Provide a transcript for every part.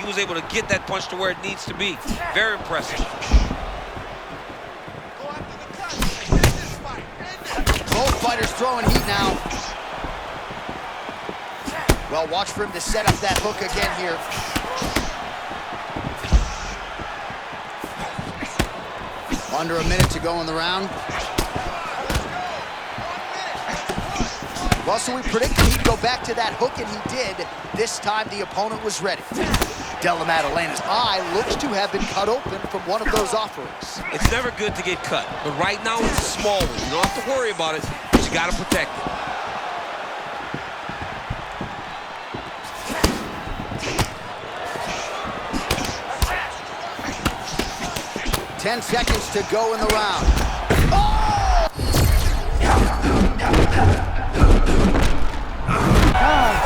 was able to get that punch to where it needs to be. Very impressive. Both fighters throwing heat now. Well, watch for him to set up that hook again here. Under a minute to go in the round. Well, so we predicted he'd go back to that hook, and he did. This time, the opponent was ready. Della Maddalena's eye looks to have been cut open from one of those offerings. It's never good to get cut, but right now it's a small one. You don't have to worry about it, but you got to protect it. 10 seconds to go in the round.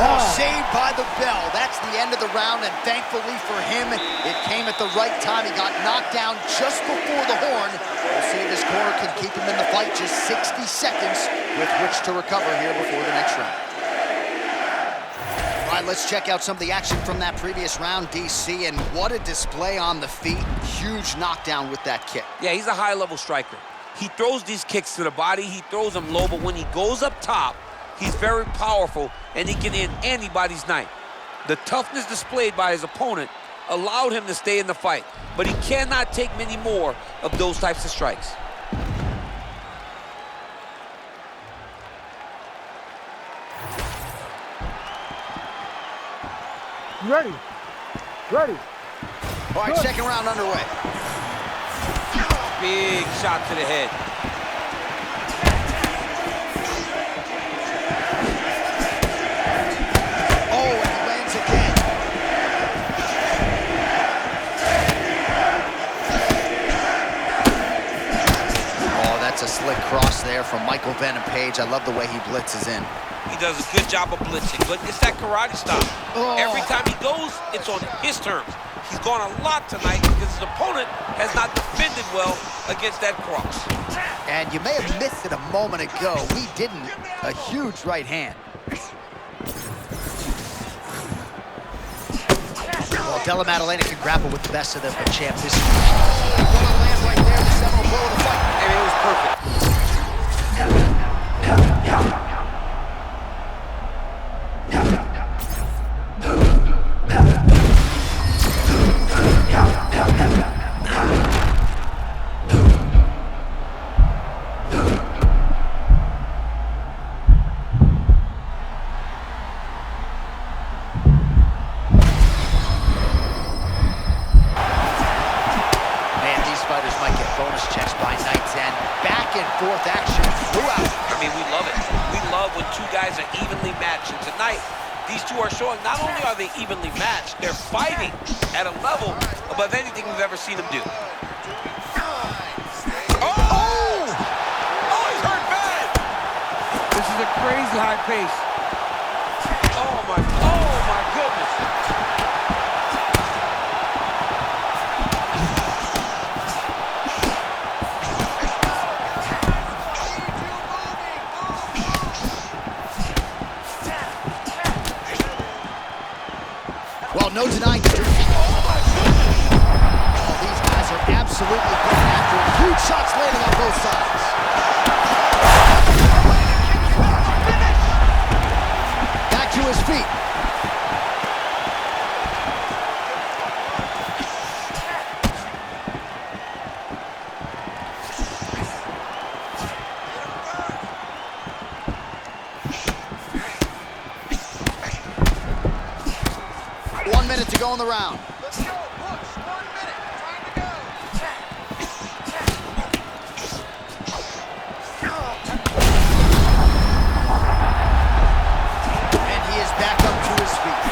Oh, saved by the bell. That's the end of the round, and thankfully for him, it came at the right time. He got knocked down just before the horn. We'll see if his corner can keep him in the fight. Just 60 seconds with which to recover here before the next round. All right, let's check out some of the action from that previous round, DC, and what a display on the feet. Huge knockdown with that kick. Yeah, he's a high-level striker. He throws these kicks to the body, he throws them low, but when he goes up top, he's very powerful, and he can end anybody's night. The toughness displayed by his opponent allowed him to stay in the fight, but he cannot take many more of those types of strikes. Ready. Ready. All right, second round underway. Big shot to the head. Oh, and he lands again. Oh, that's a slick cross there from Michael Venom Page. I love the way he blitzes in. He does a good job of blitzing, but it's that karate style. Oh. Every time he goes, it's on his terms. He's gone a lot tonight because his opponent has not defended well against that cross. And you may have missed it a moment ago. He didn't. A huge right hand. Well, Della Maddalena can grapple with the best of them, but champ, this is gonna land right there, the seminal blow of the fight. I mean, it was perfect. Fourth action throughout. I mean, we love it. We love when two guys are evenly matched. And tonight, these two are showing not only are they evenly matched, they're fighting at a level above anything we've ever seen them do. Oh! Oh, he's hurt bad! This is a crazy high pace. Oh my goodness. Well, no denying the oh, these guys are absolutely going after it. Huge shots landing on both sides. Back to his feet. To go in the round. Let's go, push. 1 minute. Time to go. And he is back up to his feet.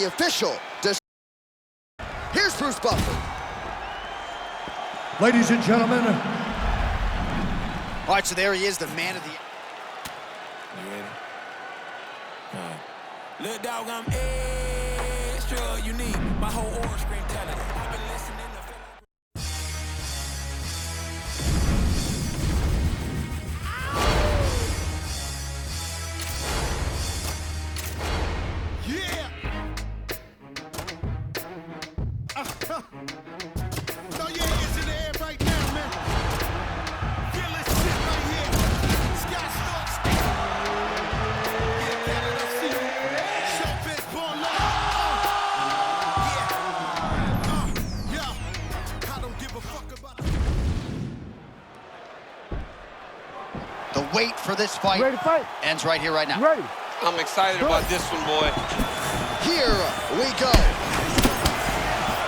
the official. Here's Bruce Buffer. Ladies and gentlemen. All right, so there he is, the man of the... You ready? All right. Little dog, I'm extra unique. My whole aura scream talent. I've been listening to... Yeah! Throw your hands in the air right now, man. Feel this shit right here. Sky Storks. Yeah, Canada, see you. Showbiz, born love. Yeah. I don't give a fuck about it. The wait for this fight, Ready to fight? ends right here, right now. Ready. I'm excited about this one, boy. Here we go.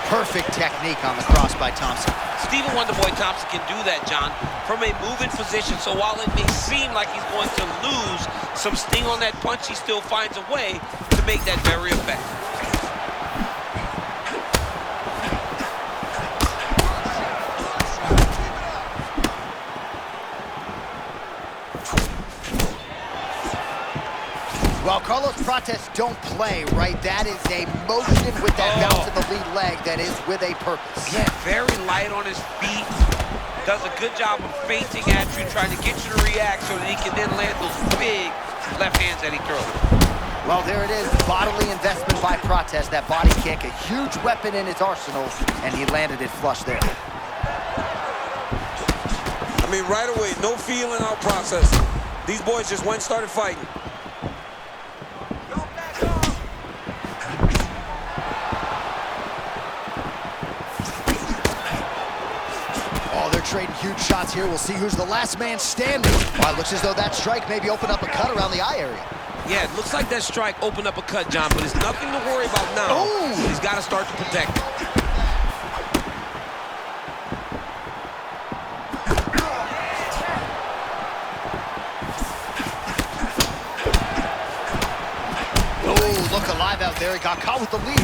Perfect technique on the cross by Thompson. Stephen Wonderboy Thompson can do that, John, from a moving position. So while it may seem like he's going to lose some sting on that punch, he still finds a way to make that very effective. Well, Carlos Prates don't play, right? That is a motion with that bounce in the lead leg that is with a purpose. Yeah, very light on his feet. Does a good job of feinting at you, trying to get you to react so that he can then land those big left hands that he throws. Well, there it is, bodily investment by Prates, that body kick, a huge weapon in his arsenal, and he landed it flush there. I mean, right away, no feeling out process. These boys just went and started fighting. Oh, they're trading huge shots here. We'll see who's the last man standing. Well, it looks as though that strike maybe opened up a cut around the eye area. Yeah, it looks like that strike opened up a cut, John, but it's nothing to worry about now. Ooh. He's got to start to protect it. Oh, look alive out there. He got caught with the lead.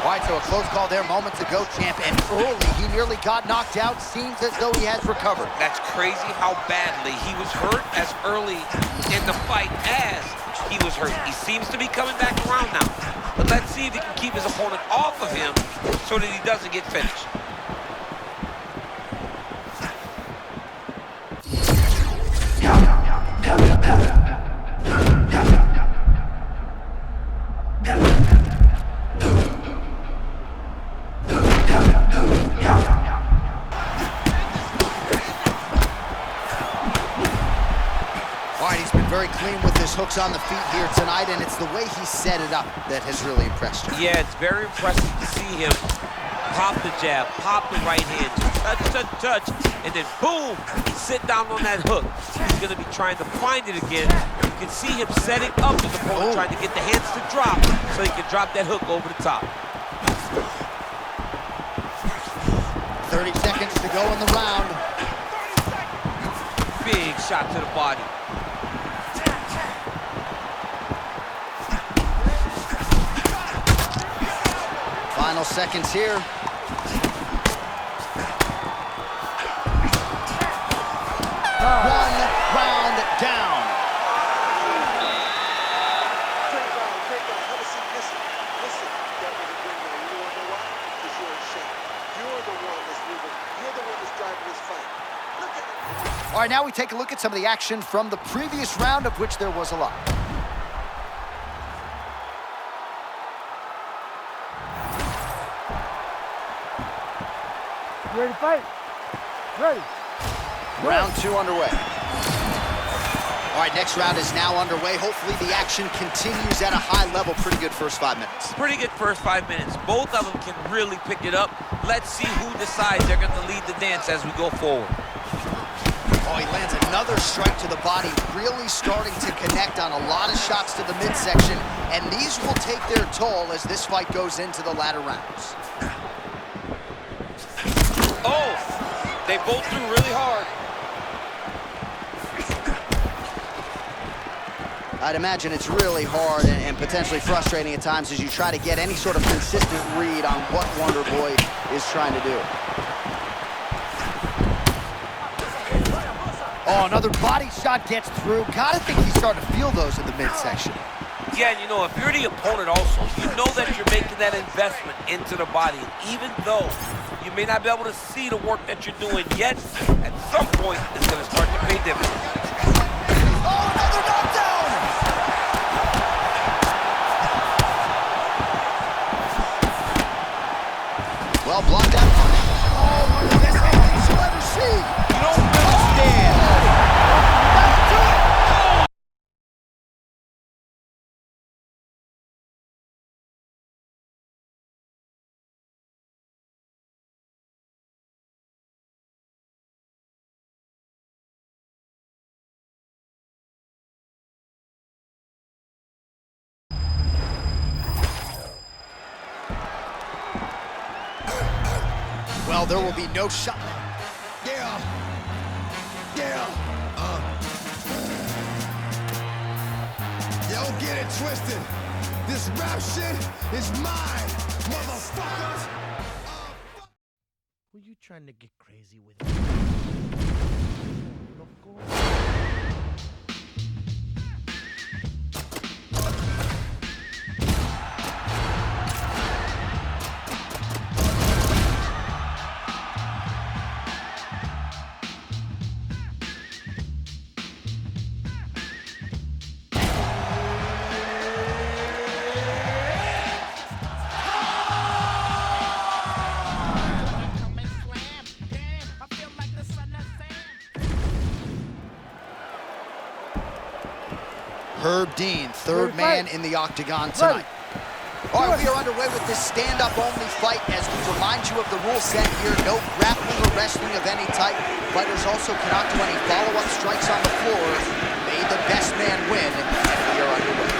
All right, so a close call there moments ago, champ, and early he nearly got knocked out. Seems as though he has recovered. That's crazy how badly he was hurt as early in the fight as he was hurt. He seems to be coming back around now. But let's see if he can keep his opponent off of him so that he doesn't get finished. Very clean with his hooks on the feet here tonight, and it's the way he set it up that has really impressed you. Yeah, it's very impressive to see him pop the jab, pop the right hand, just touch, and then boom, sit down on that hook. He's going to be trying to find it again. You can see him setting up his opponent, trying to get the hands to drop so he can drop that hook over the top. 30 seconds to go in the round. Big shot to the body. Final seconds here. One round down. All right, now we take a look at some of the action from the previous round, of which there was a lot. Ready to fight? Ready. Round two underway. All right, next round is now underway. Hopefully the action continues at a high level. Pretty good first 5 minutes. Pretty good first 5 minutes. Both of them can really pick it up. Let's see who decides they're going to lead the dance as we go forward. Oh, he lands another strike to the body, really starting to connect on a lot of shots to the midsection, and these will take their toll as this fight goes into the latter rounds. Oh, They both threw really hard. I'd imagine it's really hard and potentially frustrating at times as you try to get any sort of consistent read on what Wonder Boy is trying to do. Oh, another body shot gets through. Gotta think he's starting to feel those in the midsection. Yeah, and you know, if you're the opponent also, you know that you're making that investment into the body. Even though you may not be able to see the work that you're doing yet, at some point, it's going to start to pay dividends. Oh, another knockdown! Well, blocked out. Oh, one of the best angles you'll ever see. You don't understand. That'll do it. Well, there will be no shot. Yeah. Yeah. Yo, get it twisted. This rap shit is mine, motherfuckers. Were you trying to get crazy with Loco? Herb Dean, third man in the octagon tonight. All right, we are underway with this stand-up only fight as we remind you of the rule set here. No grappling or wrestling of any type. Fighters also cannot do any follow-up strikes on the floor. May the best man win, and we are underway.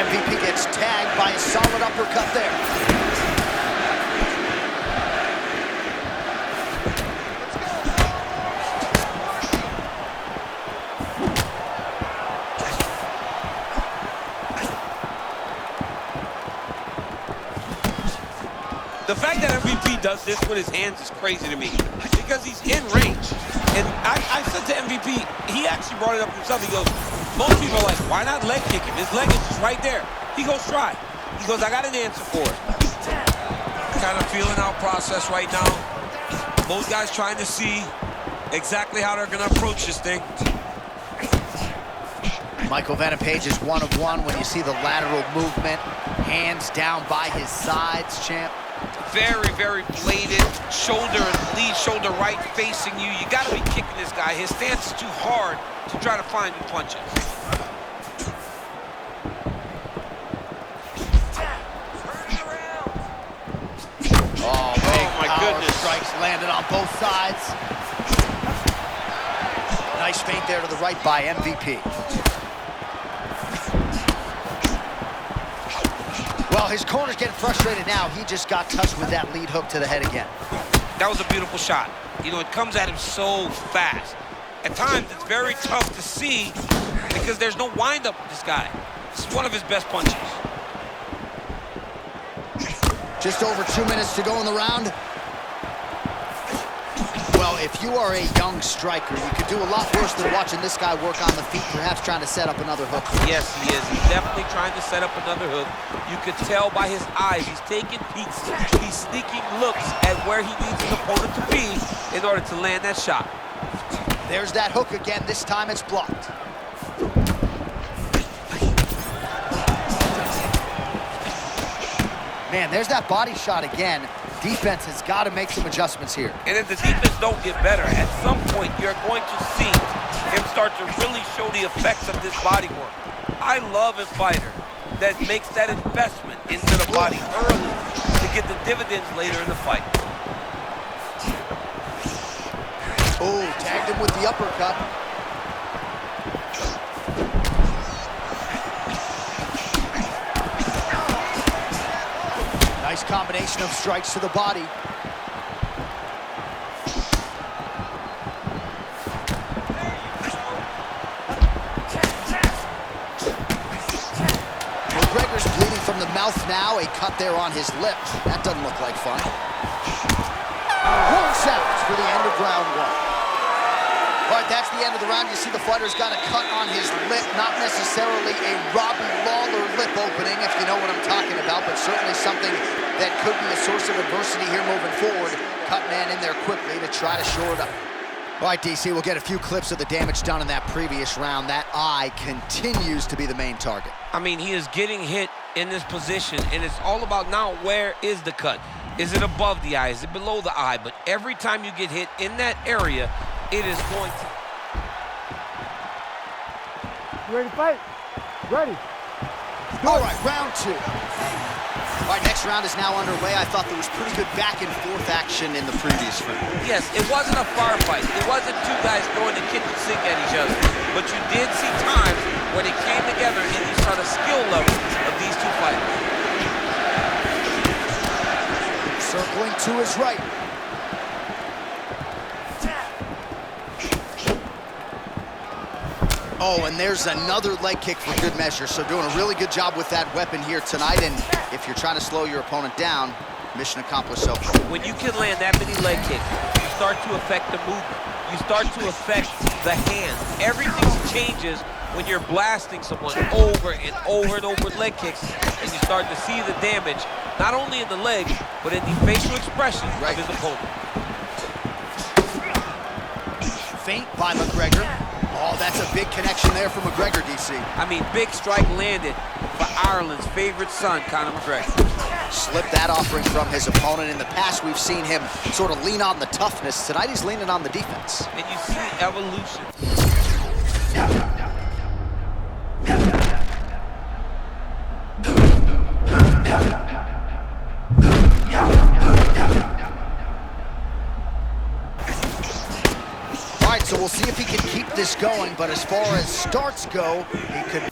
MVP gets tagged by a solid uppercut there. The fact that MVP does this with his hands is crazy to me because he's in range. And I said to MVP, he actually brought it up himself. He goes, most people are like, why not leg kick him? His leg is just right there. He goes, try. He goes, I got an answer for it. Kind of feeling out process right now. Both guys trying to see exactly how they're going to approach this thing. Michael Venom Page is 1 of 1 when you see the lateral movement. Hands down by his sides, champ. Very, very bladed, shoulder and lead shoulder right facing you. You got to be kicking this guy. His stance is too hard to try to find you punches. Oh, big my power goodness. strikes landed on both sides. Nice feint there to the right by MVP. Well, his corner's getting frustrated now. He just got touched with that lead hook to the head again. That was a beautiful shot. You know, it comes at him so fast. At times, it's very tough to see because there's no wind-up with this guy. This is one of his best punches. Just over 2 minutes to go in the round. Well, if you are a young striker, you could do a lot worse than watching this guy work on the feet, perhaps trying to set up another hook. Yes, he is. He's definitely trying to set up another hook. You could tell by his eyes. He's taking peeks. He's sneaking looks at where he needs his opponent to be in order to land that shot. There's that hook again. This time it's blocked. Man, there's that body shot again. Defense has got to make some adjustments here. And if the defense don't get better, at some point you're going to see him start to really show the effects of this body work. I love a fighter that makes that investment into the body early to get the dividends later in the fight. Oh, tagged him with the uppercut. Nice combination of strikes to the body. from the mouth now, a cut there on his lip. That doesn't look like fun. Rolls out for the end of round one. All right, that's the end of the round. You see the fighter's got a cut on his lip, not necessarily a Robbie Lawler lip opening, if you know what I'm talking about, but certainly something that could be a source of adversity here moving forward. Cut man in there quickly to try to shore it up. All right, DC, we'll get a few clips of the damage done in that previous round. That eye continues to be the main target. I mean, he is getting hit in this position, and it's all about now, where is the cut? Is it above the eye? Is it below the eye? But every time you get hit in that area, it is going to... You ready to fight? Ready. All right, round two. All right, next round is now underway. I thought there was pretty good back and forth action in the previous round. Yes, it wasn't a firefight. It wasn't two guys throwing the kitchen sink at each other. But you did see times where they came together and you saw the skill level of these two fighters. Circling to his right. Oh, and there's another leg kick for good measure. So doing a really good job with that weapon here tonight. And if you're trying to slow your opponent down, mission accomplished so far. When you can land that many leg kicks, you start to affect the movement. You start to affect the hands. Everything changes when you're blasting someone over and over and over with leg kicks, and you start to see the damage, not only in the legs, but in the facial expression of his opponent. Feint by McGregor. Oh, that's a big connection there for McGregor, DC. I mean, big strike landed for Ireland's favorite son, Conor McGregor. Slipped that offering from his opponent. In the past, we've seen him sort of lean on the toughness. Tonight, he's leaning on the defense. And you see the evolution. All right, so we'll see if he can keep this going, but as far as starts go, he could...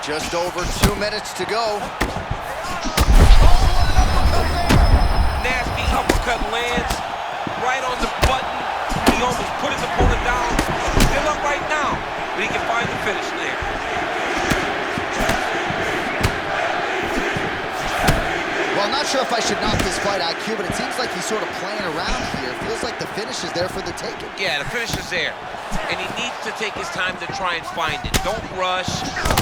Just over 2 minutes to go. Nasty uppercut lands right on the button. He almost put his opponent down. Still up right now, but he can find the finish there. Well, I'm not sure if I should knock this fight IQ, but it seems like he's sort of playing around here. It feels like the finish is there for the taking. Yeah, the finish is there. And he needs to take his time to try and find it. Don't rush.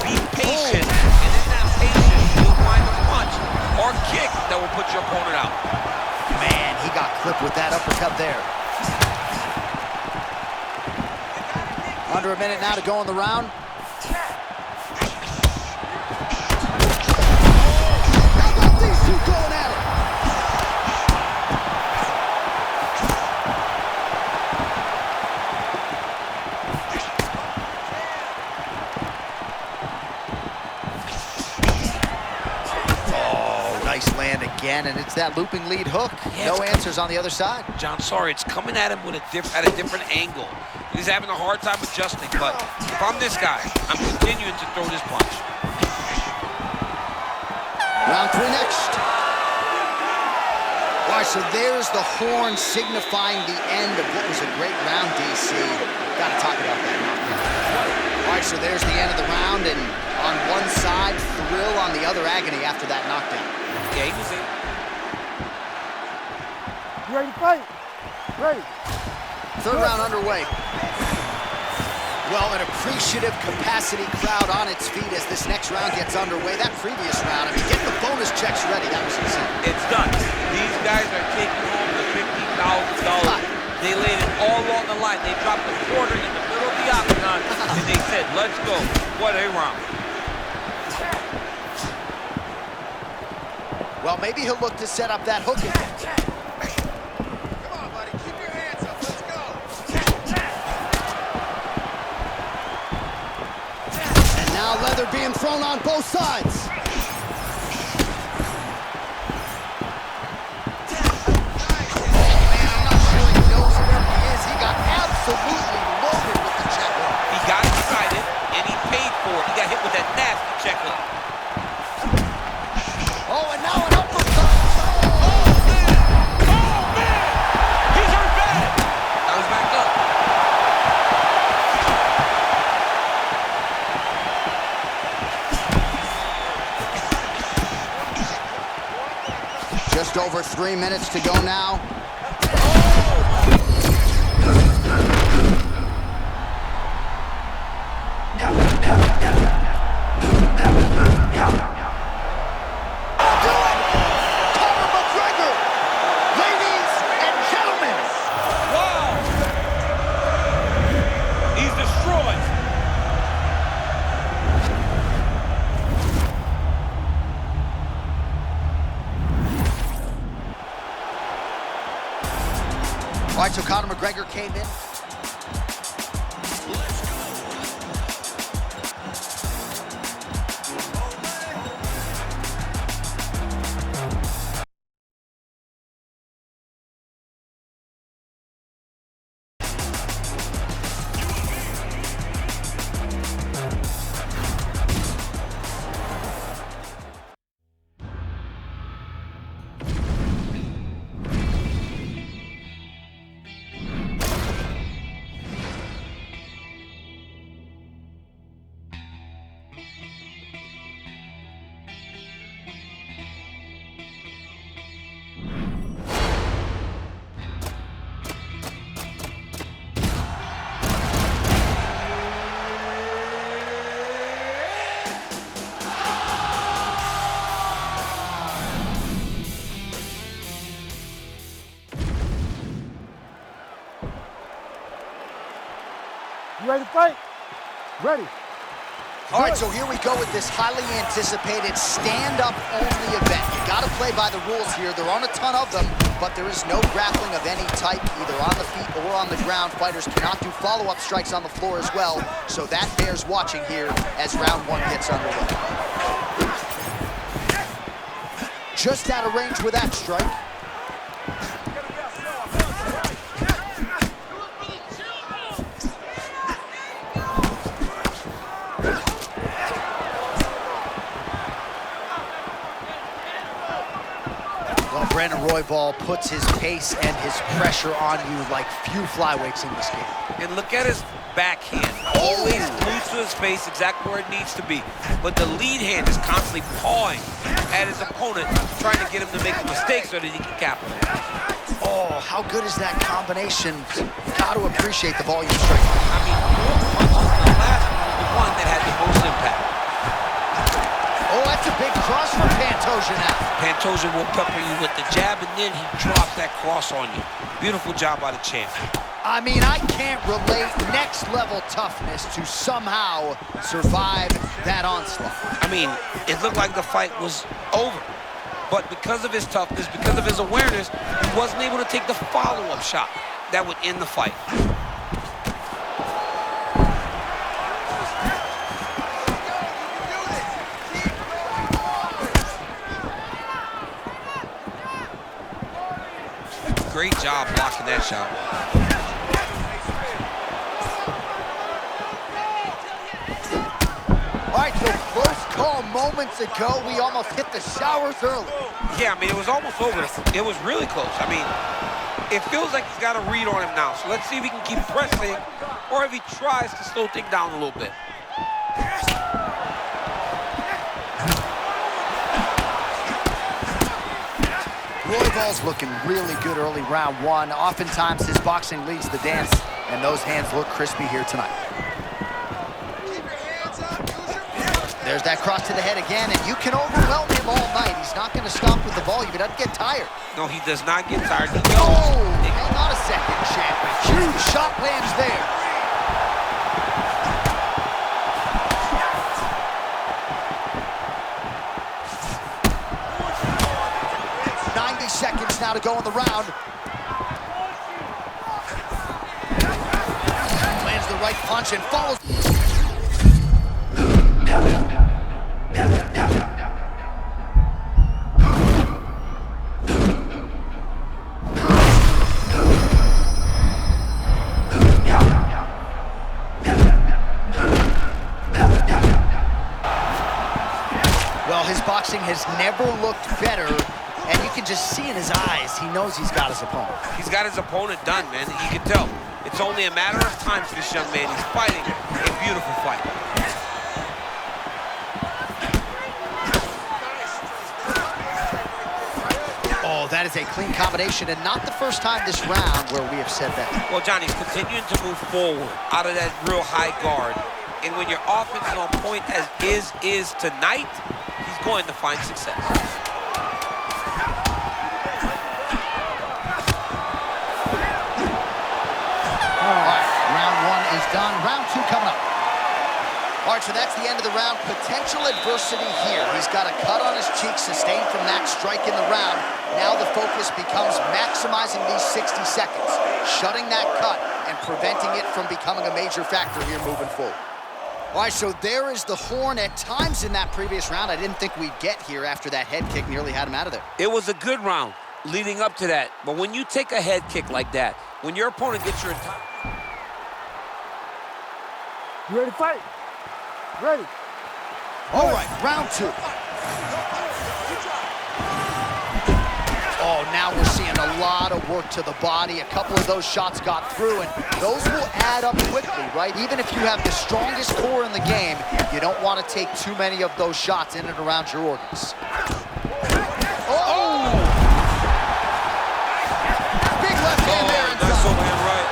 Be patient. And in that patience, you'll find a punch or kick that will put your opponent out. Man, he got clipped with that uppercut there. Under a minute now to go in the round. How about these two going at it? Oh, nice land again, and it's that looping lead hook. Yeah, no answers on the other side. John, sorry, it's coming at him with at a different angle. He's having a hard time adjusting, but if I'm this guy, I'm continuing to throw this punch. Round three next. All right, so there's the horn signifying the end of what was a great round, DC. Got to talk about that knockout. All right, so there's the end of the round, and on one side, thrill, on the other, agony after that knockdown. Yeah, he was in. You ready to fight? Ready. Third round underway. Well, an appreciative capacity crowd on its feet as this next round gets underway. That previous round, I mean, get the bonus checks ready. That was insane. It's done. These guys are taking home the $50,000. They laid it all on the line. They dropped the quarter in the middle of the octagon, and they said, let's go. What a round. Well, maybe he'll look to set up that hook again. Come on, buddy. Keep your hands up. Let's go. And now leather being thrown on both sides. Man, I'm not sure he knows where he is. He got absolutely loaded with the check. He got excited, and he paid for forward. He got hit with that nasty check hook. Oh, and now an uppercut. He's hurt bad. Now he's back up. Just over 3 minutes to go now. All right, so Conor McGregor came in. You ready to fight? Ready. All right, so here we go with this highly anticipated stand-up only event. You got to play by the rules here. There aren't a ton of them, but there is no grappling of any type, either on the feet or on the ground. Fighters cannot do follow-up strikes on the floor as well, so that bears watching here as round one gets underway. Just out of range with that strike. Brandon Royval puts his pace and his pressure on you like few flyweights in this game. And look at his backhand. Always glued to his face, exactly where it needs to be. But the lead hand is constantly pawing at his opponent, trying to get him to make a mistake so that he can capitalize. Oh, how good is that combination? Got to appreciate the volume strike. I mean, more punches than the last one was the one that had the most impact. Oh, that's a big cross from Pantoja now. Pantoja will pepper you with the jab, and then he drops that cross on you. Beautiful job by the champ. I mean, I can't relate next-level toughness to somehow survive that onslaught. I mean, it looked like the fight was over. But because of his toughness, because of his awareness, he wasn't able to take the follow-up shot that would end the fight. Great job blocking that shot. All right, so close call moments ago. We almost hit the showers early. Yeah, I mean, it was almost over. It was really close. I mean, it feels like he's got a read on him now. So let's see if he can keep pressing or if he tries to slow things down a little bit. Royval's looking really good early round one. Oftentimes his boxing leads the dance, and those hands look crispy here tonight. There's that cross to the head again, and you can overwhelm him all night. He's not going to stop with the volume. He doesn't get tired. No, he does not get tired. He Oh, knows. hang on a second, champ. Huge shot lands there. Seconds now to go in the round. Lands the right punch and follows. boxing has never looked better, and you can just see in his eyes, he knows he's got his opponent. He's got his opponent done, man. You can tell. It's only a matter of time for this young man. He's fighting a beautiful fight. Oh, that is a clean combination, and not the first time this round where we have said that. Well, John, he's continuing to move forward out of that real high guard. And when your offense is on point as is tonight, he's going to find success. All right, round one is done. Round two coming up. All right, so that's the end of the round. Potential adversity here. He's got a cut on his cheek sustained from that strike in the round. Now the focus becomes maximizing these 60 seconds, shutting that cut and preventing it from becoming a major factor here moving forward. All right, so there is the horn. At times in that previous round, I didn't think we'd get here after that head kick nearly had him out of there. It was a good round leading up to that. But when you take a head kick like that, when your opponent gets your entire... You ready to fight? Ready. All right, round two. Oh, now we're seeing a lot of work to the body. A couple of those shots got through, and those will add up quickly, right? Even if you have the strongest core in the game, you don't want to take too many of those shots in and around your organs. Oh! Big left hand there inside. Nice overhand right.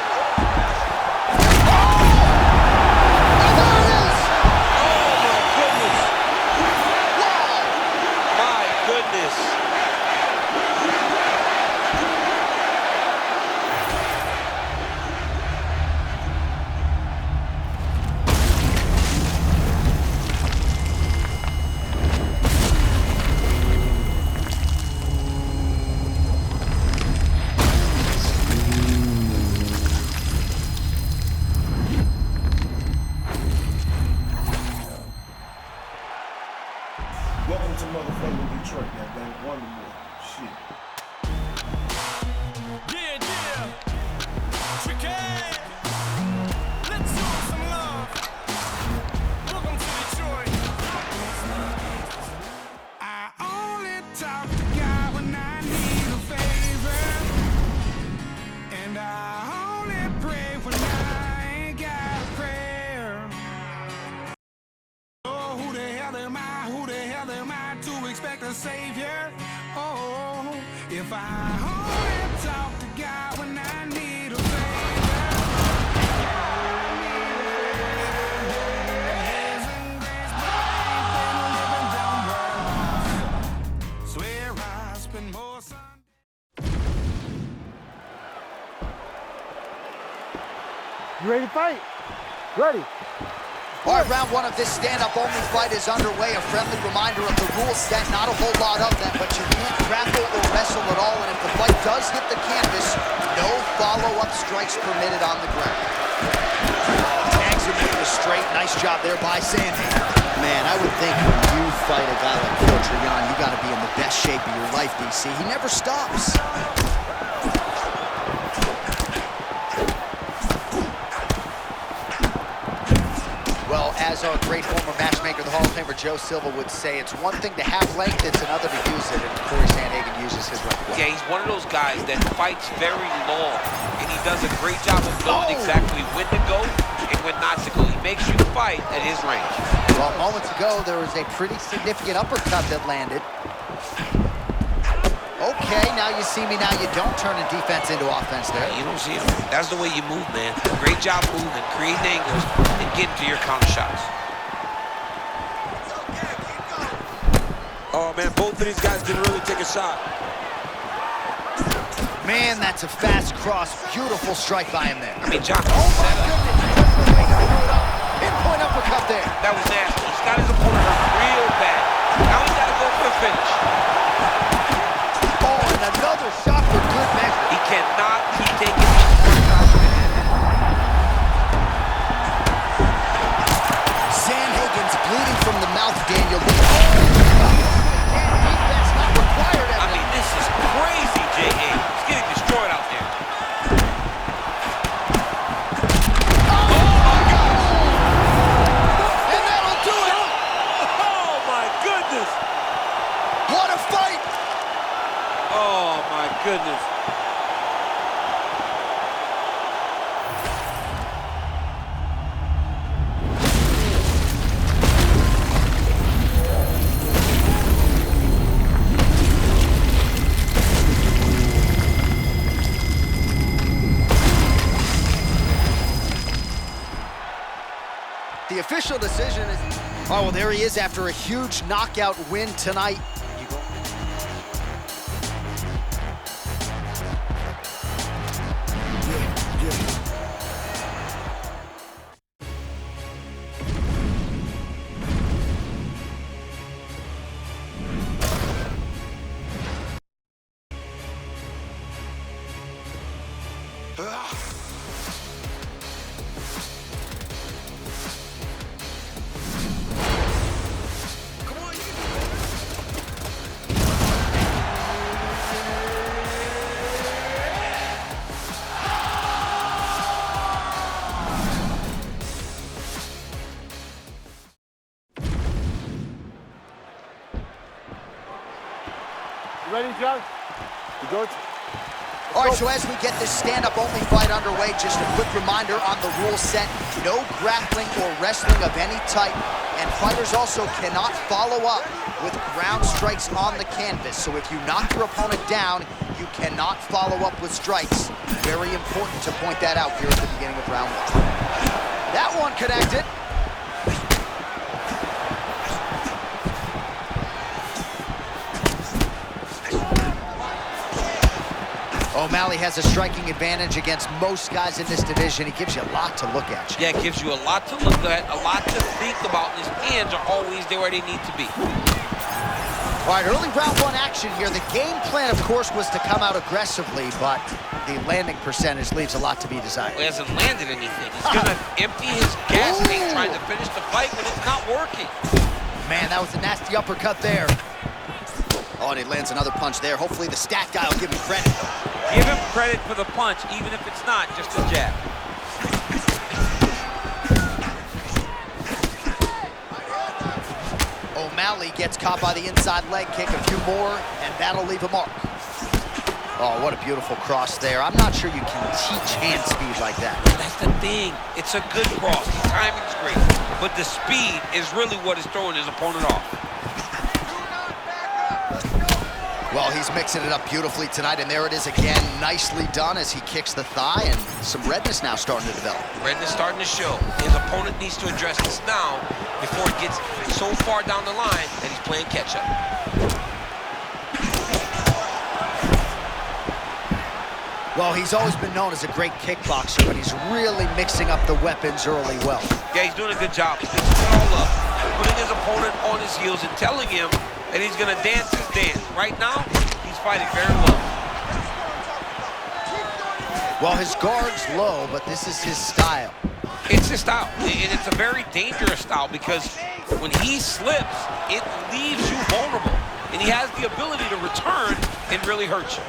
Welcome to motherfucking Detroit, goddamn. One more. Shit. Yeah. Tricky. Let's show some love. Welcome to Detroit. I only talk to God when I need a favor. And I only pray when I ain't got a prayer. Oh, who the hell am I? Who the hell am I to expect a savior? Oh, if I only talk to God when I need a favor. Swear I spend more Sundays. You ready to fight? Ready. All right, round one of this stand-up-only fight is underway. A friendly reminder of the rules set. Not a whole lot of them, but you can't grapple or wrestle at all. And if the fight does hit the canvas, no follow-up strikes permitted on the ground. Tags him with the straight. Nice job there by Sandy. Man, I would think when you fight a guy like Fortran, you got to be in the best shape of your life, DC. He never stops. Well, as our great former matchmaker, the Hall of Famer Joe Silva would say, it's one thing to have length, it's another to use it, and Corey Sandhagen uses his length well. Yeah, he's one of those guys that fights very long, and he does a great job of knowing exactly when to go and when not to go. He makes you fight at his range. Well, moments ago, there was a pretty significant uppercut that landed. Okay, now you see me, now you don't, turn the defense into offense there. You don't see him. That's the way you move, man. Great job moving, creating angles, and getting to your counter shots. Oh, man, both of these guys didn't really take a shot. Man, that's a fast cross. Beautiful strike by him there. I mean, John. Oh, my goodness. Pinpoint uppercut there. That was nasty. He's got his opponent hurt real bad. Now he's got to go for the finish. Oh, and another shot for good measure. He cannot keep taking these shots. Sandhagen's bleeding from the mouth, Daniel. Defense not required. I mean, this is crazy, J.A. He's getting destroyed out there. And that'll do it. goodness. The official decision is... Oh, well, there he is after a huge knockout win tonight. You ready, John? You good? All right, so as we get this stand-up only fight underway, just a quick reminder on the rule set: no grappling or wrestling of any type, and fighters also cannot follow up with ground strikes on the canvas. So if you knock your opponent down, you cannot follow up with strikes. Very important to point that out here at the beginning of round one. That one connected. O'Malley has a striking advantage against most guys in this division. He gives you a lot to look at. Yeah, it gives you a lot to look at, a lot to think about. His hands are always there where they need to be. All right, early round one action here. The game plan, of course, was to come out aggressively, but the landing percentage leaves a lot to be desired. He hasn't landed anything. He's gonna empty his gas tank trying to finish the fight, but it's not working. Man, that was a nasty uppercut there. Oh, and he lands another punch there. Hopefully the stat guy will give him credit. Give him credit for the punch, even if it's not just a jab. O'Malley gets caught by the inside leg kick. A few more, and that'll leave a mark. Oh, what a beautiful cross there. I'm not sure you can teach hand speed like that. That's the thing. It's a good cross. The timing's great. But the speed is really what is throwing his opponent off. Well, he's mixing it up beautifully tonight, and there it is again. Nicely done as he kicks the thigh, and some redness now starting to develop. Redness starting to show. His opponent needs to address this now before it gets so far down the line that he's playing catch-up. Well, he's always been known as a great kickboxer, but he's really mixing up the weapons early well. Yeah, he's doing a good job. He's mixing it all up, putting his opponent on his heels and telling him that he's going to dance his dance. Right now, he's fighting very well. Well, his guard's low, but this is his style. It's his style, and it's a very dangerous style because when he slips, it leaves you vulnerable, and he has the ability to return and really hurt you.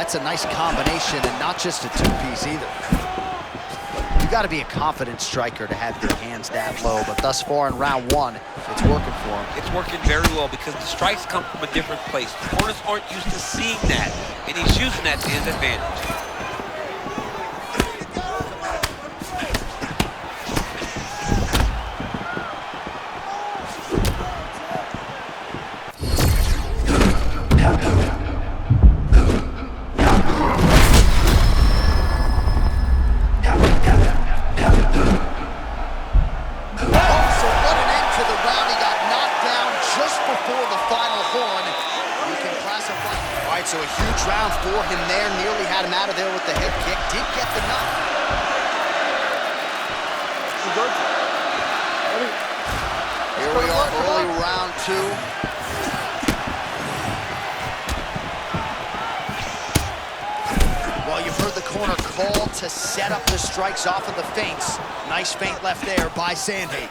That's a nice combination, and not just a two-piece either. You got to be a confident striker to have your hands that low, but thus far in round one, it's working for him. It's working very well because the strikes come from a different place. Opponents aren't used to seeing that, and he's using that to his advantage. So a huge round for him there. Nearly had him out of there with the head kick. Did get the knock. Here we are, early round two. Well, you've heard the corner call to set up the strikes off of the feints. Nice feint left there by Sandhagen.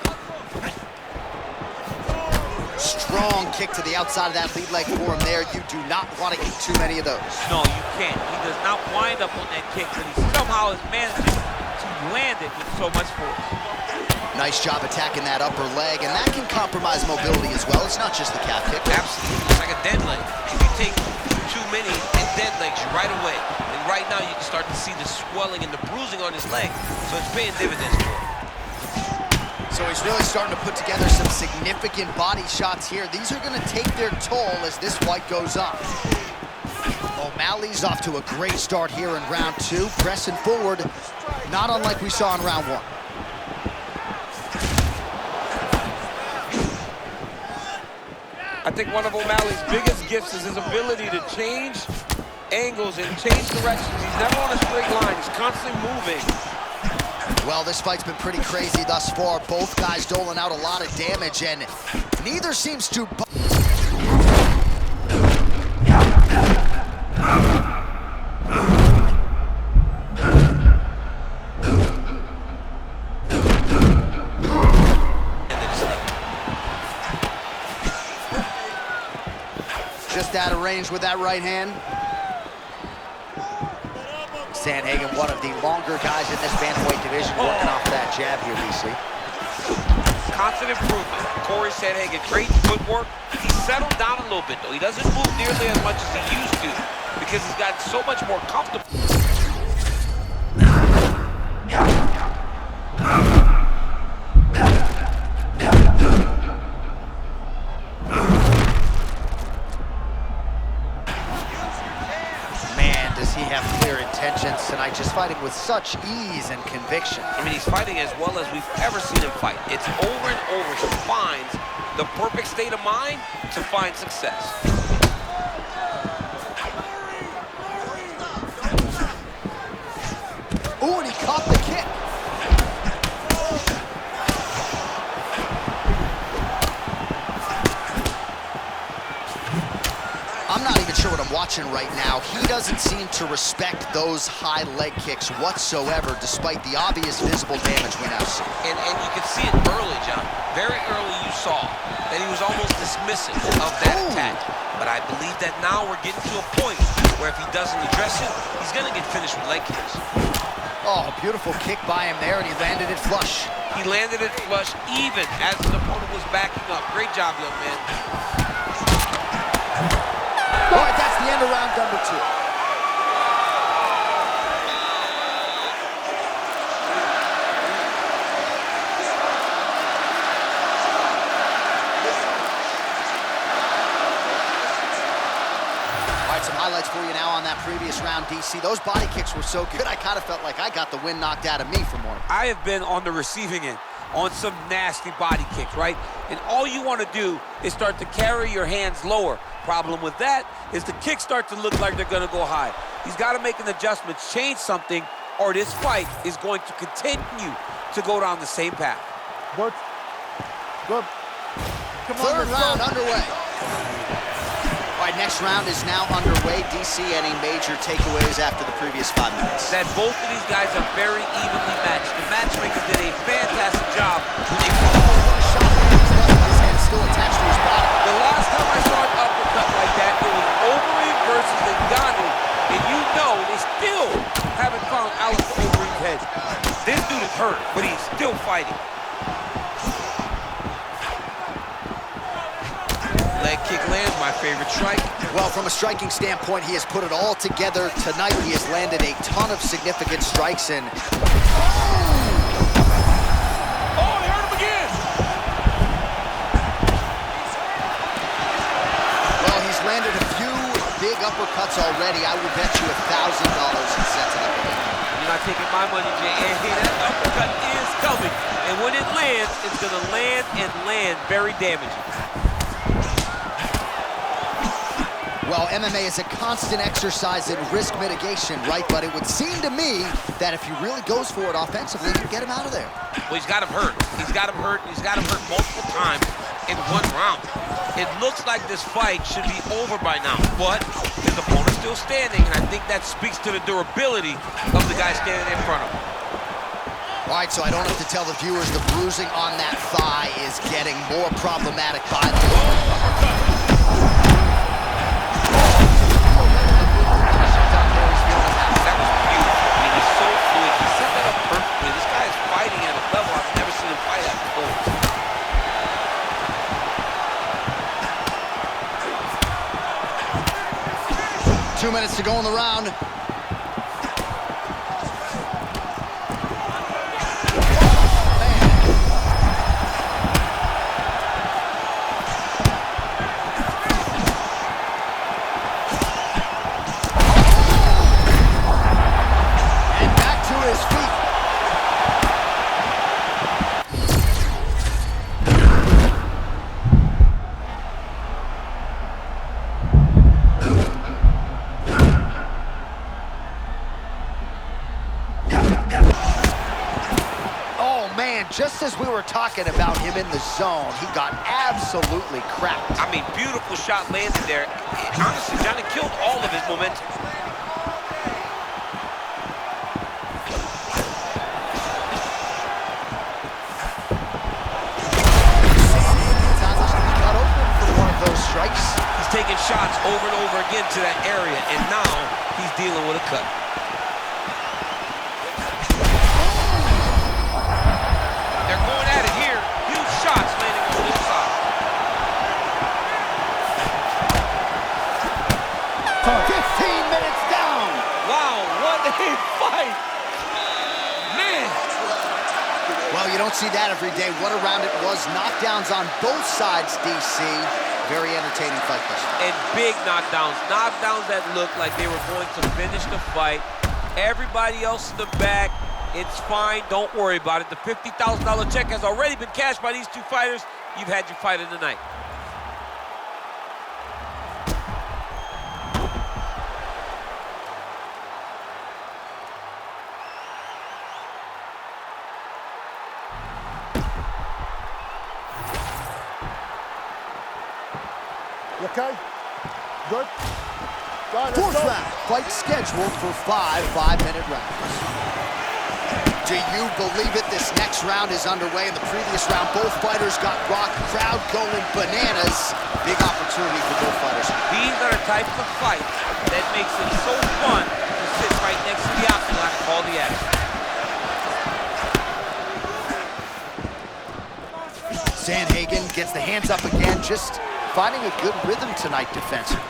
strong kick to the outside of that lead leg for him there. You do not want to eat too many of those. No, you can't. He does not wind up on that kick, but he somehow is managing to land it with so much force. Nice job attacking that upper leg, and that can compromise mobility as well. It's not just the calf kick. Absolutely. It's like a dead leg. If you take too many and dead legs, you're right away. And right now you can start to see the swelling and the bruising on his leg. So it's paying dividends for him. So he's really starting to put together some significant body shots here. These are going to take their toll as this fight goes on. O'Malley's off to a great start here in round 2, pressing forward, not unlike we saw in round 1. I think one of O'Malley's biggest gifts is his ability to change angles and change directions. He's never on a straight line. He's constantly moving. Well, this fight's been pretty crazy thus far. Both guys doling out a lot of damage, and neither seems to... Just out of range with that right hand. Sandhagen, one of the longer guys in this bantamweight division, working off that jab here, DC. Constant improvement. Corey Sandhagen, great footwork. He settled down a little bit, though. He doesn't move nearly as much as he used to because he's gotten so much more comfortable. Tonight, just fighting with such ease and conviction. I mean, he's fighting as well as we've ever seen him fight. It's over and over. He finds the perfect state of mind to find success. Ooh, and he caught the kick. I'm not even sure what I'm watching right now. He doesn't seem to respect those high leg kicks whatsoever, despite the obvious visible damage we now see. And you can see it early, John. Very early you saw that he was almost dismissive of that attack. But I believe that now we're getting to a point where if he doesn't address it, he's going to get finished with leg kicks. Oh, beautiful kick by him there, and he landed it flush. He landed it flush even as his opponent was backing up. Great job, young man. All right, that's the end of round number 2. All right, some highlights for you now on that previous round, DC. Those body kicks were so good, I kind of felt like I got the wind knocked out of me from one. I have been on the receiving end on some nasty body kicks, right? And all you want to do is start to carry your hands lower. Problem with that is the kicks start to look like they're going to go high. He's got to make an adjustment, change something, or this fight is going to continue to go down the same path. Good. Good. Come on, Third round underway. All right, next round is now underway. DC, any major takeaways after the previous 5 minutes? That both of these guys are very evenly matched. The matchmakers did a fantastic job when they One shot there, he's left his hand still attached to his body. The last time I saw an uppercut like that, it was Overeem versus Ngannou, and you know they still haven't found Alistair Overeem's head. This dude is hurt, but he's still fighting. Leg kick lands, my favorite strike. Well, from a striking standpoint, he has put it all together tonight. He has landed a ton of significant strikes, and landed a few big uppercuts already. I will bet you $1,000 he sets it up again. You're not taking my money, Jay. And that uppercut is coming. And when it lands, it's going to land and land very damaging. Well, MMA is a constant exercise in risk mitigation, right? But it would seem to me that if he really goes for it offensively, you can get him out of there. Well, he's got him hurt. He's got him hurt. He's got him hurt multiple times in one round. It looks like this fight should be over by now, but his opponent's still standing, and I think that speaks to the durability of the guy standing in front of him. All right, so I don't have to tell the viewers the bruising on that thigh is getting more problematic by the That was beautiful. I mean, he's so fluid. He set that up perfectly. This guy is fighting at a level I've never seen him fight at before. 2 minutes to go in the round. Just as we were talking about him in the zone, he got absolutely cracked. I mean, beautiful shot landed there. Honestly, Johnny killed all of his momentum. Got open for one of those strikes. He's taking shots over and over again to that area, and now he's dealing with a cut. Well, you don't see that every day. What a round it was. Knockdowns on both sides, DC. Very entertaining fight this. And big knockdowns. Knockdowns that looked like they were going to finish the fight. Everybody else in the back, it's fine. Don't worry about it. The $50,000 check has already been cashed by these two fighters. You've had your fight of the night. You okay? Good? Fourth round. Fight scheduled for 5 5-minute rounds. Do you believe it? This next round is underway. In the previous round, both fighters got rocked. Crowd going bananas. Big opportunity for both fighters. These are the types of fights that makes it so fun to sit right next to the octagon and call the action. Sandhagen gets the hands up again, just finding a good rhythm tonight defensively.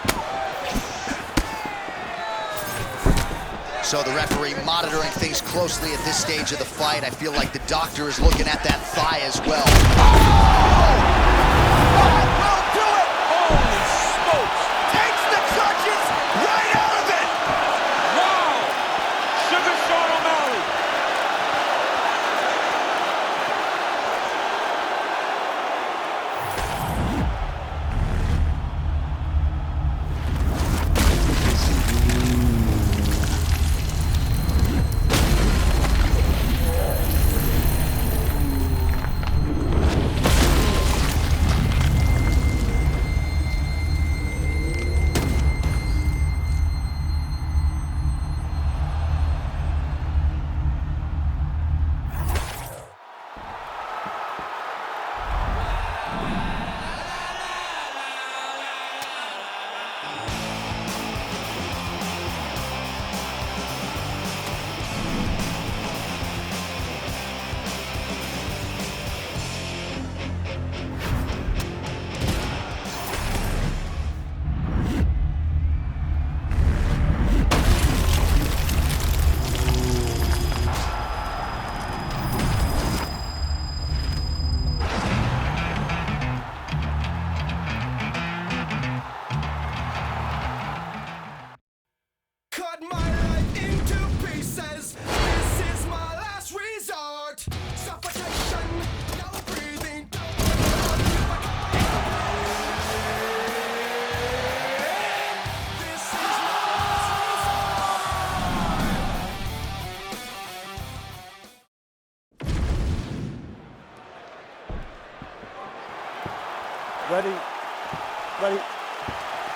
So the referee monitoring things closely at this stage of the fight. I feel like the doctor is looking at that thigh as well. That will do it! Holy smokes! Takes the clutches right out of it! Wow! Sugar Sean O'Malley!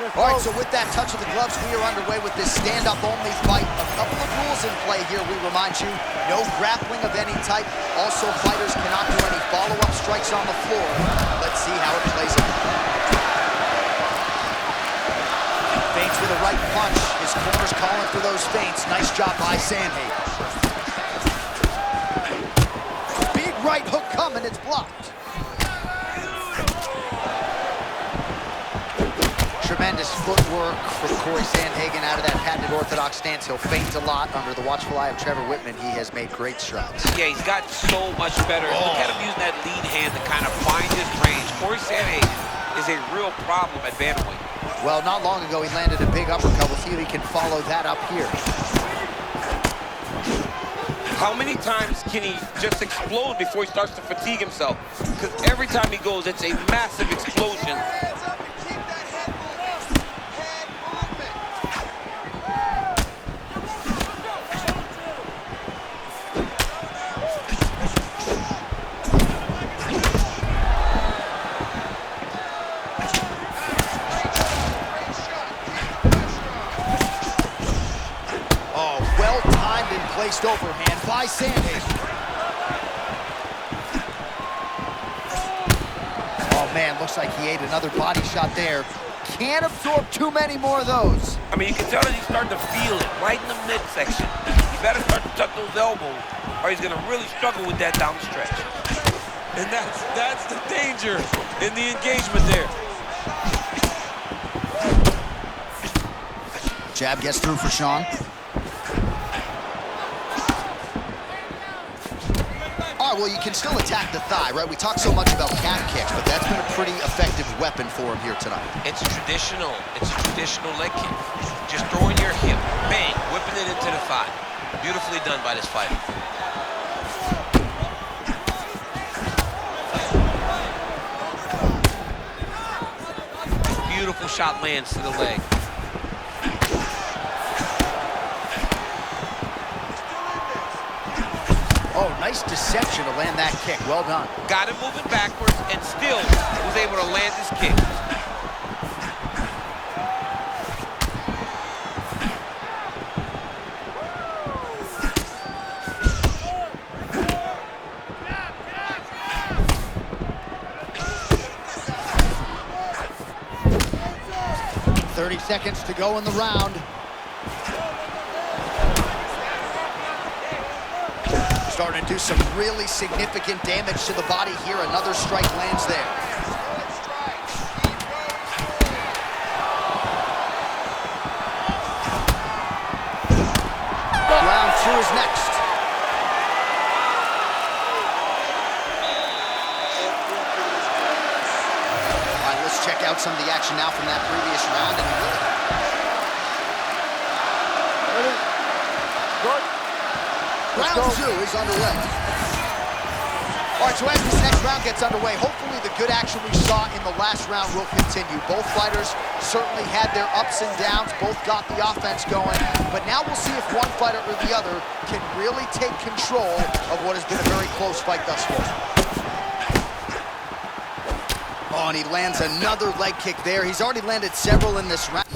All right, so with that touch of the gloves, we are underway with this stand-up only fight. A couple of rules in play here, we remind you. No grappling of any type. Also, fighters cannot do any follow-up strikes on the floor. Let's see how it plays out. Feints with a right punch. His corner's calling for those feints. Nice job by Sandhagen. Big right hook coming, it's blocked. Tremendous footwork from Corey Sandhagen out of that patented orthodox stance. He'll feint a lot under the watchful eye of Trevor Whitman. He has made great strides. Yeah, he's gotten so much better. Look at him using that lead hand to kind of find his range. Corey Sandhagen is a real problem at bantamweight. Well, not long ago, he landed a big uppercut. We'll see if he can follow that up here. How many times can he just explode before he starts to fatigue himself? Because every time he goes, it's a massive explosion. Hands up and keep that head movement. Oh, well-timed and placed overhand by Sandhagen. Oh, man, looks like he ate another body shot there. Can't absorb too many more of those. I mean, you can tell that he's starting to feel it right in the midsection. He better start to tuck those elbows, or he's going to really struggle with that down the stretch. And that's the danger in the engagement there. Jab gets through for Sean. All right, well, you can still attack the thigh, right? We talk so much about calf kicks, but that's been a pretty effective weapon for him here tonight. It's traditional. It's a traditional leg kick. Just throwing your hip, bang, whipping it into the thigh. Beautifully done by this fighter. Beautiful shot lands to the leg. Oh, nice deception to land that kick. Well done. Got him moving backwards and still was able to land his kick. Thirty seconds to go in the round. Starting to do some really significant damage to the body here. Another strike lands there. Round two is next. All right, let's check out some of the action now from that previous round. Round two is underway. All right, so as this next round gets underway, hopefully the good action we saw in the last round will continue. Both fighters certainly had their ups and downs, both got the offense going, but now we'll see if one fighter or the other can really take control of what has been a very close fight thus far. Oh, and he lands another leg kick there. He's already landed several in this round.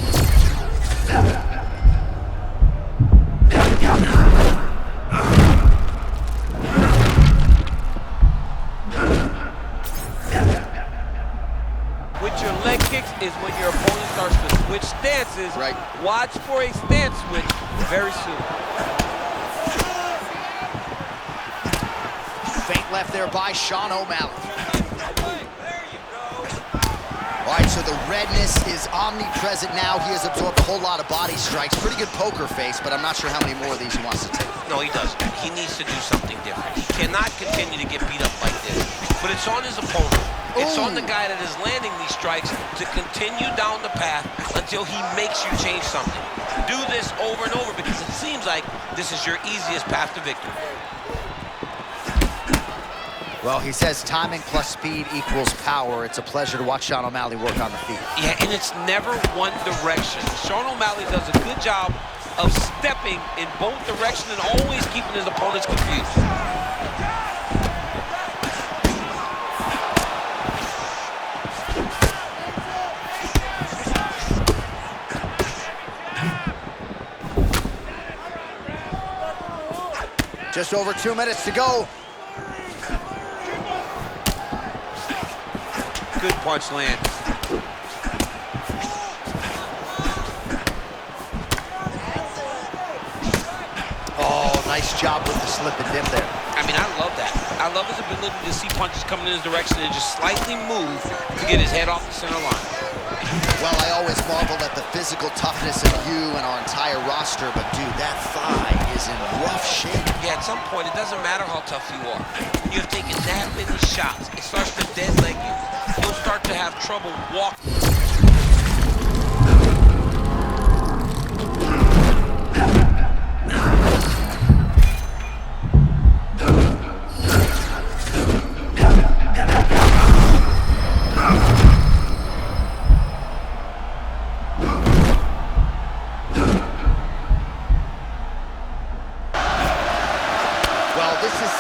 Is when your opponent starts to switch stances. Right. Watch for a stance switch very soon. Feint left there by Sean O'Malley. All right, so the redness is omnipresent now. He has absorbed a whole lot of body strikes. Pretty good poker face, but I'm not sure how many more of these he wants to take. No, he doesn't. He needs to do something different. He cannot continue to get beat up like this. But it's on his opponent. It's on the guy that is landing these strikes to continue down the path until he makes you change something. Do this over and over because it seems like this is your easiest path to victory. Well, he says timing plus speed equals power. It's a pleasure to watch Sean O'Malley work on the feet. Yeah, and it's never one direction. Sean O'Malley does a good job of stepping in both directions and always keeping his opponents confused. Just over 2 minutes to go. Good punch land. Oh, nice job with the slip and dip there. I mean, I love that. I love his ability to see punches coming in his direction and just slightly move to get his head off the center line. Well, I always marveled at the physical toughness of you and our entire roster, but dude, that thigh is in rough shape. Yeah, at some point, it doesn't matter how tough you are. You're taking that many shots. It starts to dead leg you. You'll start to have trouble walking.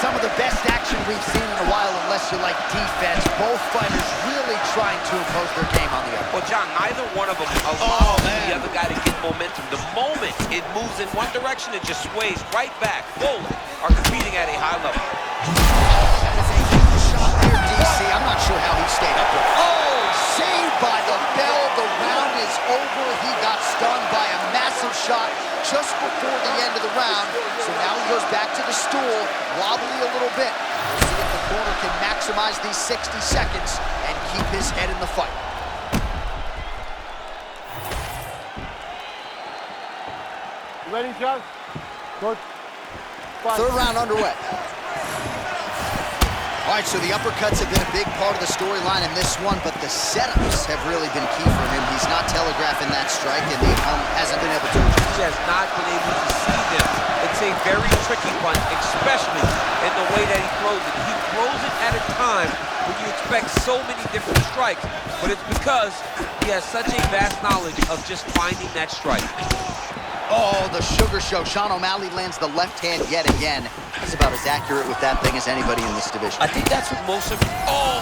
Some of the best action we've seen in a while, unless you like defense. Both fighters really trying to impose their game on the other. Well, John, neither one of them allows the other guy to get momentum. The moment it moves in one direction, it just sways right back. Both are competing at a high level. That is a huge shot there, DC. I'm not sure how he stayed up with it. Oh, saved by the bell. The round is over. He got stunned by a massive shot just before the end of the round. So now he goes back to the stool, wobbly a little bit. We'll see if the corner can maximize these 60 seconds and keep his head in the fight. You ready, John? Good. Third round underway. All right, so the uppercuts have been a big part of the storyline in this one, but the setups have really been key for him. He's not telegraphing that strike, and the opponent hasn't been able to. He has not been able to see them. It's a very tricky punch, especially in the way that he throws it. He throws it at a time when you expect so many different strikes, but it's because he has such a vast knowledge of just finding that strike. Oh, the sugar show. Sean O'Malley lands the left hand yet again. He's about as accurate with that thing as anybody in this division. I think that's what most of... Oh!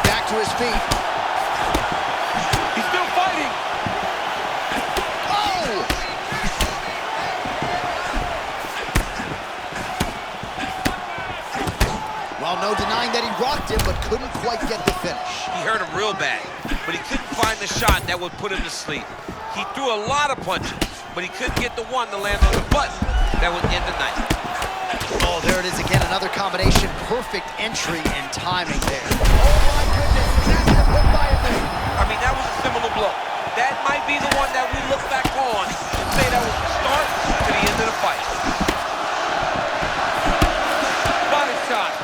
Back to his feet. He's still fighting. Oh! Well, no denying that he rocked him, but couldn't quite get the finish. He hurt him real bad, but he couldn't find the shot that would put him to sleep. He threw a lot of punches, but he couldn't get the one to land on the button that would end the night. Oh, there it is again, another combination. Perfect entry and timing there. Oh my goodness, that's a put by a thing. I mean, that was a similar blow. That might be the one that we look back on and say that was the start to the end of the fight. Body shot.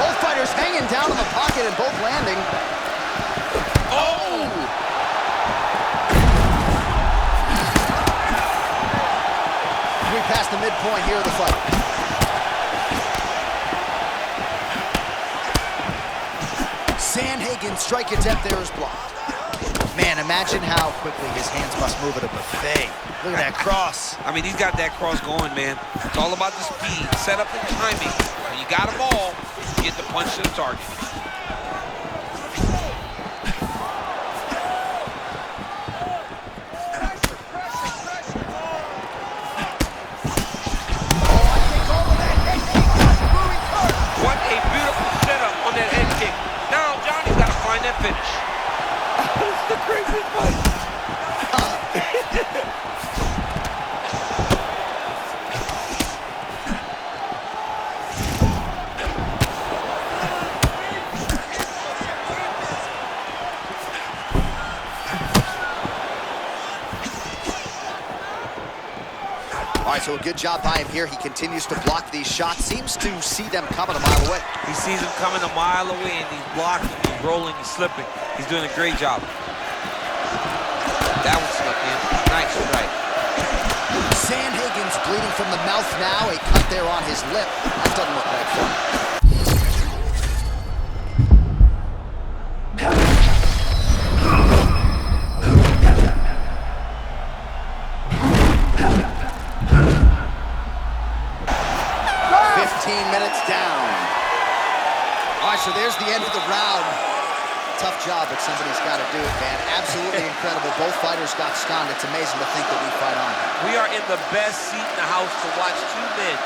Both fighters hanging down in the pocket and both landing. Oh! We passed the midpoint here of the fight. Sandhagen's strike attempt there is blocked. Man, imagine how quickly his hands must move at a buffet. Look at that cross. I mean, he's got that cross going, man. It's all about the speed, setup, and timing. When you got them all, you get the punch to the target. What a beautiful setup on that head kick. Now, Johnny's got to find that finish. That's the craziest fight. All right, so a good job by him here. He continues to block these shots. Seems to see them coming a mile away. He sees him coming a mile away, and he's blocking, he's rolling, he's slipping. He's doing a great job. That one slipped in. Nice strike. Sandhagen's bleeding from the mouth now. A cut there on his lip. That doesn't look like fun. 15 minutes down. All right, so there's the end of the round. Tough job, but somebody's got to do it, man. Absolutely incredible. Both fighters got stunned. It's amazing to think that we fight on. We are in the best seat in the house to watch two men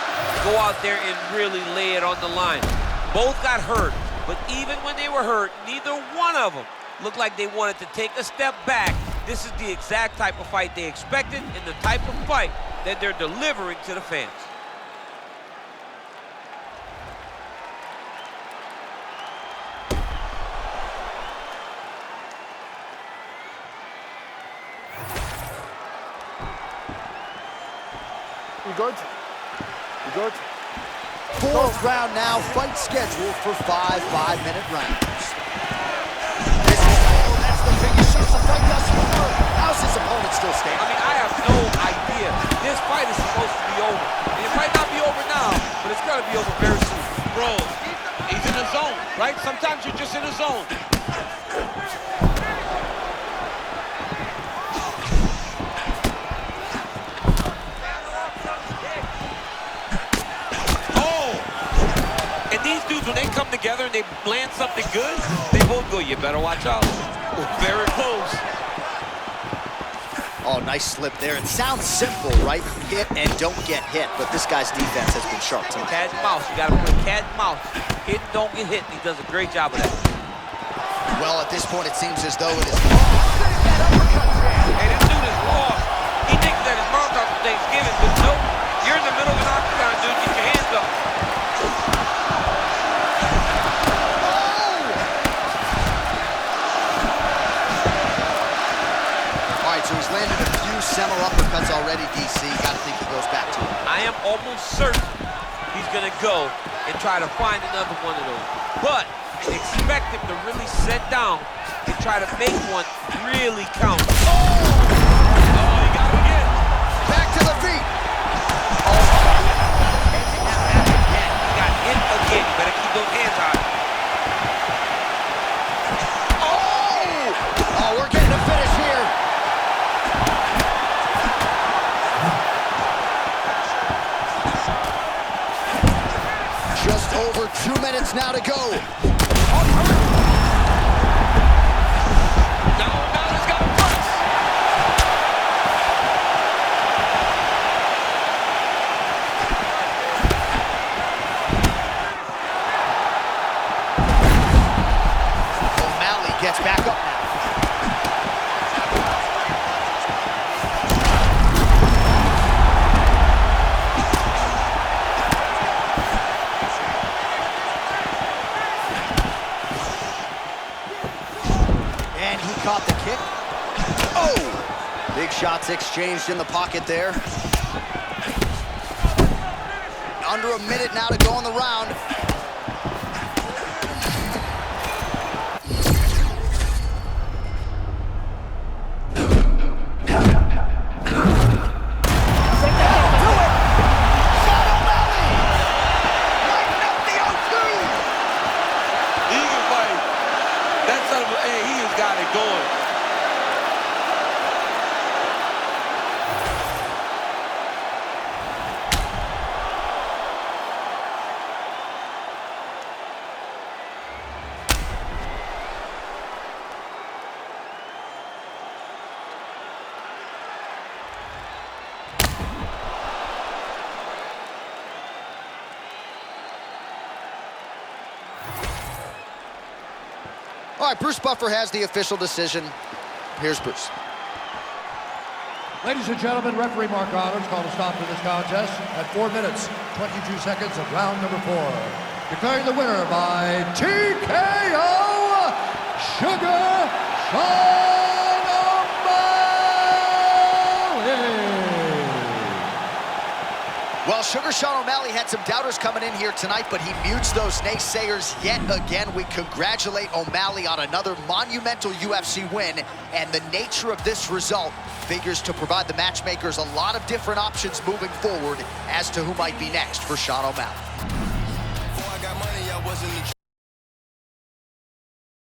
go out there and really lay it on the line. Both got hurt, but even when they were hurt, neither one of them looked like they wanted to take a step back. This is the exact type of fight they expected and the type of fight that they're delivering to the fans. You good? You good? Fourth round now, fight scheduled for 5 5-minute rounds. That's the biggest shot of the fight thus far. How's his opponent still standing? I mean, I have no idea. This fight is supposed to be over. And it might not be over now, but it's gonna be over very soon. Bro, he's in the zone, right? Sometimes you're just in the zone. These dudes, when they come together and they land something good, they both go, you better watch out. Very close. Oh, nice slip there. It sounds simple, right? Hit and don't get hit, but this guy's defense has been sharp tonight. Cat and mouse. You got to play cat and mouse. Hit and don't get hit. And he does a great job of that. Well, at this point, it seems as though it is. Hey, this dude is lost. He thinks that his mom's out for Thanksgiving, but nope. You're in the middle of an octagon, dude. Get your hands up. So he's landed a few seminal uppercuts already, DC. Got to think he goes back to it. I am almost certain he's going to go and try to find another one of those. But expect him to really set down and try to make one really count. Oh, he got him again. Back to the feet. Oh, he got hit again. You better keep those hands high. Oh, we're getting a finish here. Just over 2 minutes now to go. Now he's got a press. O'Malley gets back up now. Caught the kick. Oh! Big shots exchanged in the pocket there. Under a minute now to go in the round. Got it going. All right, Bruce Buffer has the official decision. Here's Bruce. Ladies and gentlemen, referee Mark Roberts called a stop to this contest at 4 minutes, 22 seconds of round number 4. Declaring the winner by TKO, Sugar Sean O'Malley. Well, Sugar Sean O'Malley had some doubters coming in here tonight, but he mutes those naysayers yet again. We congratulate O'Malley on another monumental UFC win, and the nature of this result figures to provide the matchmakers a lot of different options moving forward as to who might be next for Sean O'Malley.